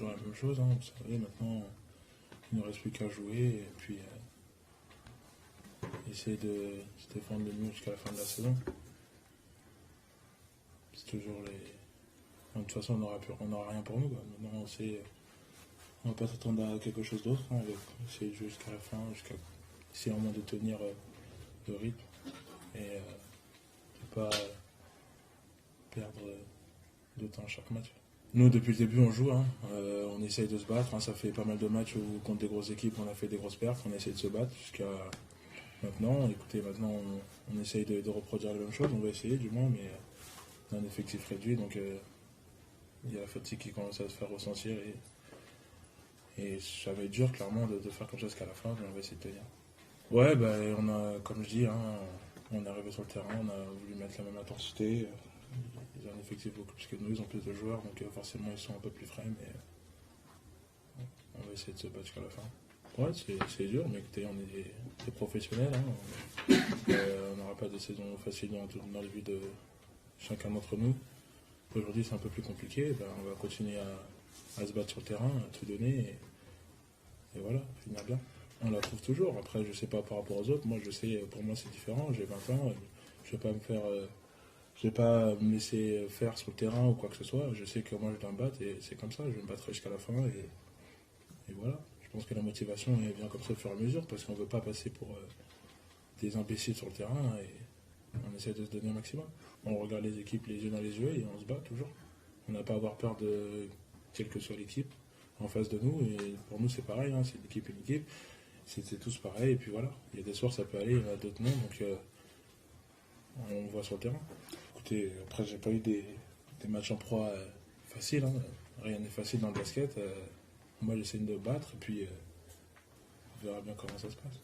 toujours la même chose. Hein. Vous savez, maintenant, il ne reste plus qu'à jouer et puis essayer de se défendre le mieux jusqu'à la fin de la saison. C'est toujours les. De toute façon, on n'aura rien pour nous. Quoi. Maintenant, on va pas s'attendre à quelque chose d'autre. Hein. On va essayer de jouer jusqu'à la fin, essayer vraiment de tenir le rythme et de pas perdre de temps à chaque match. Nous, depuis le début, on joue. Hein. On essaye de se battre. Hein. Ça fait pas mal de matchs où, contre des grosses équipes, on a fait des grosses perfs. On essaye de se battre jusqu'à maintenant. Écoutez, maintenant, on essaye de reproduire la même chose. On va essayer, du moins, mais on a un effectif réduit. Donc, il y a la fatigue qui commence à se faire ressentir. Et ça va être dur, clairement, de faire comme ça jusqu'à la fin. Mais on va essayer de tenir. Ouais, on a, comme je dis, hein, on est arrivé sur le terrain. On a voulu mettre la même intensité. Ils ont un effectif beaucoup plus que nous, ils ont plus de joueurs, donc forcément ils sont un peu plus frais, mais on va essayer de se battre jusqu'à la fin. Ouais, c'est dur, mais écoutez, on est des professionnels. Hein. On n'aura pas de saison facile dans la vie de chacun d'entre nous. Aujourd'hui c'est un peu plus compliqué, on va continuer à se battre sur le terrain, à tout donner, et voilà, finir bien. On la trouve toujours, après je sais pas par rapport aux autres, moi je sais, pour moi c'est différent, j'ai 20 ans, je vais pas me laisser faire sur le terrain ou quoi que ce soit. Je sais que moi je dois me battre et c'est comme ça. Je me battrai jusqu'à la fin et voilà. Je pense que la motivation elle vient comme ça au fur et à mesure parce qu'on ne veut pas passer pour des imbéciles sur le terrain et on essaie de se donner un maximum. On regarde les équipes les yeux dans les yeux et on se bat toujours. On n'a pas à avoir peur de quelle que soit l'équipe en face de nous et pour nous c'est pareil. Hein, c'est une équipe. C'est tous pareil et puis voilà. Il y a des soirs ça peut aller, il y en a d'autres non. Donc on voit sur le terrain. Écoutez, après, j'ai pas eu des matchs en proie faciles. Hein. Rien n'est facile dans le basket. Moi, j'essaie de me battre et puis on verra bien comment ça se passe.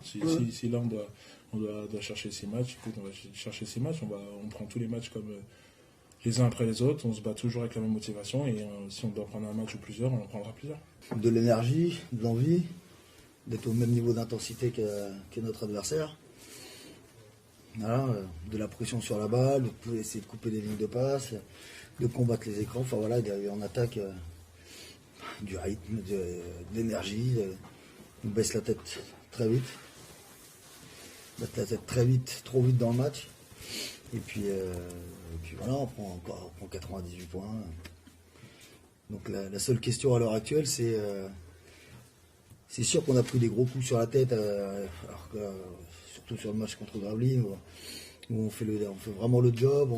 Si là, on doit chercher 6 matchs, écoute, on va chercher 6 matchs. On prend tous les matchs comme les uns après les autres. On se bat toujours avec la même motivation et si on doit prendre un match ou plusieurs, on en prendra plusieurs. De l'énergie, de l'envie, d'être au même niveau d'intensité que notre adversaire. Voilà, de la pression sur la balle, de essayer de couper les lignes de passe, de combattre les écrans. Enfin voilà, en attaque, du rythme, de l'énergie. On baisse la tête très vite. Baisse la tête très vite, trop vite dans le match. Et puis voilà, on prend 98 points. Donc la seule question à l'heure actuelle, c'est sûr qu'on a pris des gros coups sur la tête, alors que surtout sur le match contre Gravelines, où on fait vraiment le job,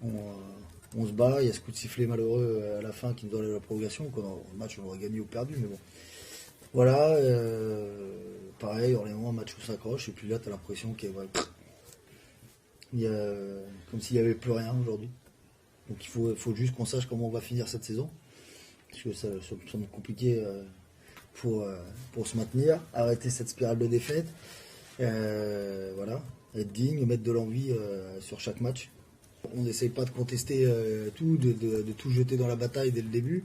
on se bat, il y a ce coup de sifflet malheureux à la fin qui nous donne la prolongation, le match on aurait gagné ou perdu, mais bon. Voilà, pareil, Orléans, un match où ça s'accroche, et puis là tu as l'impression qu'il y a comme s'il n'y avait plus rien aujourd'hui. Donc il faut juste qu'on sache comment on va finir cette saison, parce que ça semble compliqué pour se maintenir, arrêter cette spirale de défaite. Voilà, être digne, mettre de l'envie sur chaque match. On n'essaye pas de contester tout, de tout jeter dans la bataille dès le début.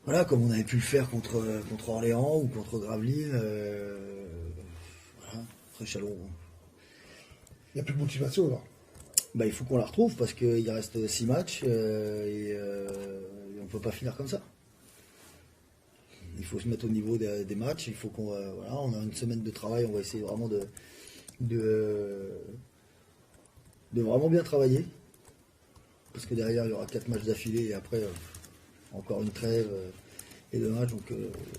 Voilà, comme on avait pu le faire contre Orléans ou contre Gravelines. Voilà, après Chalon. Il n'y a plus de motivation là. Il faut qu'on la retrouve parce qu'il reste 6 matchs et on ne peut pas finir comme ça. Il faut se mettre au niveau des matchs, il faut on a une semaine de travail, on va essayer vraiment de vraiment bien travailler. Parce que derrière, il y aura 4 matchs d'affilée et après, encore une trêve et 2 matchs. Donc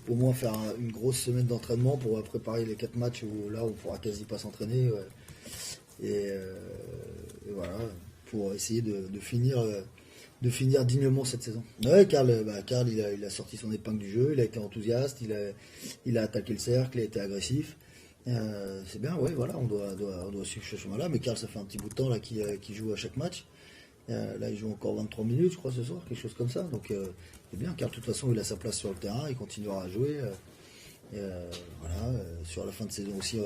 au moins faire une grosse semaine d'entraînement pour préparer les 4 matchs où là, on pourra quasi pas s'entraîner. Et voilà, pour essayer de finir dignement cette saison. Ouais, Karl, il a sorti son épingle du jeu, il a été enthousiaste, il a attaqué le cercle, il a été agressif. C'est bien, ouais, voilà, on doit suivre ce chemin-là. Mais Karl, ça fait un petit bout de temps là qu'il joue à chaque match. Là, il joue encore 23 minutes, je crois, ce soir, quelque chose comme ça. Donc, c'est bien. Karl, de toute façon, il a sa place sur le terrain, il continuera à jouer. Voilà, sur la fin de saison aussi.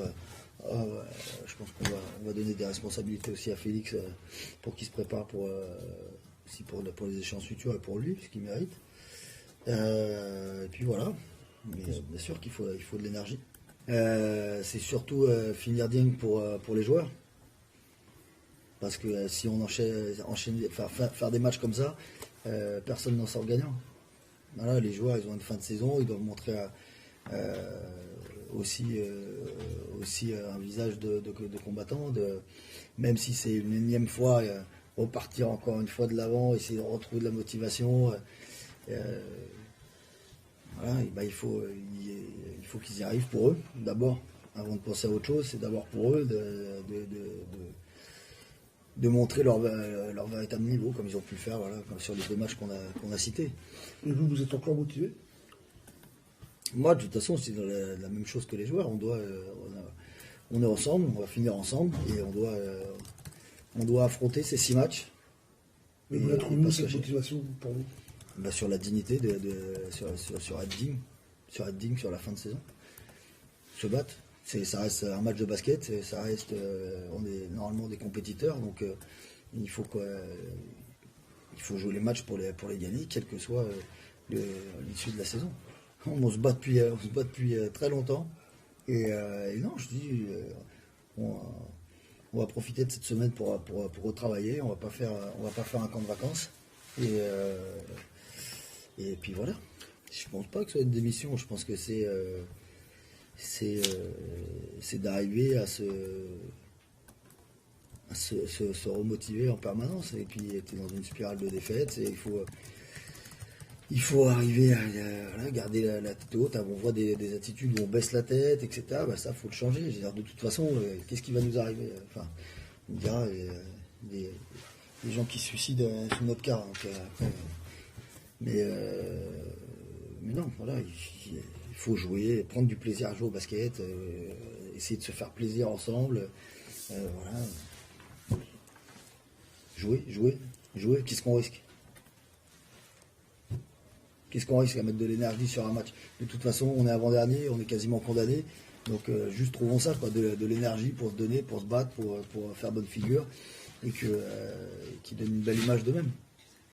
Je pense qu'on va donner des responsabilités aussi à Félix pour qu'il se prépare pour les échéances futures et pour lui, ce qu'il mérite. Et puis voilà. Mais bien sûr qu'il faut de l'énergie. C'est surtout finir digne pour les joueurs. Parce que si on faire des matchs comme ça, personne n'en sort gagnant. Voilà, les joueurs, ils ont une fin de saison, ils doivent montrer aussi un visage de combattant, même si c'est une énième fois, repartir encore une fois de l'avant, essayer de retrouver de la motivation. Voilà, et ben, il faut qu'ils y arrivent pour eux, d'abord, avant de penser à autre chose, c'est d'abord pour eux de montrer leur véritable niveau, comme ils ont pu le faire, voilà, comme sur les 2 matchs qu'on a cités. Et vous êtes encore motivé? Moi, de toute façon, c'est la même chose que les joueurs. On est ensemble, on va finir ensemble, et on doit affronter ces 6 matchs. Mais vous la trouvez où cette motivation pour vous? Bah, sur la dignité, sur être digne, sur la fin de saison. Se battre. Ça reste un match de basket, ça reste, on est normalement des compétiteurs, donc il faut jouer les matchs pour les gagner, quelle que soit l'issue de la saison. On se bat depuis très longtemps, et non, je dis, on va profiter de cette semaine pour retravailler, on va pas faire un camp de vacances, et puis voilà. Je pense pas que ce soit une démission, je pense que c'est d'arriver à se remotiver en permanence, et puis être dans une spirale de défaite. Il faut arriver à garder la tête haute. On voit des attitudes où on baisse la tête, etc. Bah, ça, faut le changer. Je veux dire, de toute façon, qu'est-ce qui va nous arriver? Enfin, on dira des gens qui se suicident sur notre car. Donc, mais non, voilà. Il faut jouer, prendre du plaisir à jouer au basket, essayer de se faire plaisir ensemble. Voilà. Jouer. Qu'est-ce qu'on risque? Qu'est-ce qu'on risque à mettre de l'énergie sur un match? De toute façon, on est avant-dernier, on est quasiment condamné. Donc juste trouvons ça, quoi, de l'énergie pour se donner, pour se battre, pour faire bonne figure, et qui donne une belle image d'eux-mêmes.